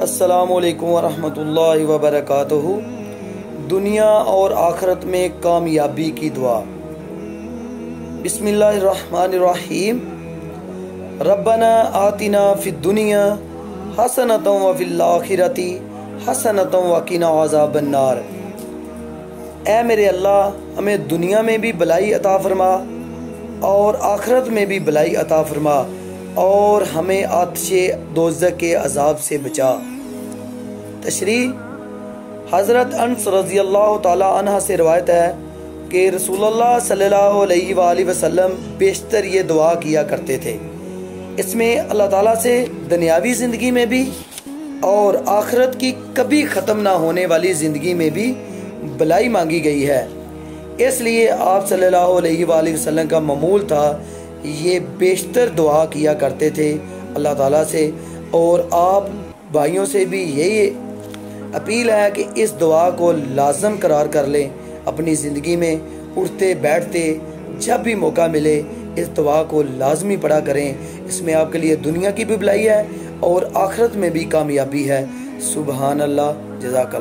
अस्सलामुअलैकुम वरहमतुल्लाहि वबरकातुहू। दुनिया और आखिरत में कामयाबी की दुआ। बिस्मिल्लाहिर्रहमानिर्रहीम। रब्बना आतिना फिद दुनिया हसनतम व फिल आखिरति हसनतम व क़िना अज़ाबन नार। ऐ मेरे अल्लाह, हमें दुनिया में भी भलाई अता फरमा और आखिरत में भी भलाई अता फरमा और हमें आतिशे दोज़ख के अजाब से बचा। तशरीह हज़रत अनस रज़ी अल्लाह ताला अन्हा से रवायत है कि रसूलुल्लाह सल्लल्लाहु अलैहि वसल्लम बेशतर ये दुआ किया करते थे। इसमें अल्लाह ताला से दुनियावी ज़िंदगी में भी और आखिरत की कभी ख़त्म ना होने वाली ज़िंदगी में भी भलाई मांगी गई है। इसलिए आप सल्लल्लाहु अलैहि वसल्लम का मामूल था ये बेशतर दुआ किया करते थे अल्लाह ताला से। और आप भाइयों से भी यही अपील है कि इस दुआ को लाजम करार कर लें अपनी ज़िंदगी में। उठते बैठते जब भी मौका मिले इस दुआ को लाजमी पढ़ा करें। इसमें आपके लिए दुनिया की भी भलाई है और आखिरत में भी कामयाबी है। सुबहान अल्लाह, जज़ाकल्लाह।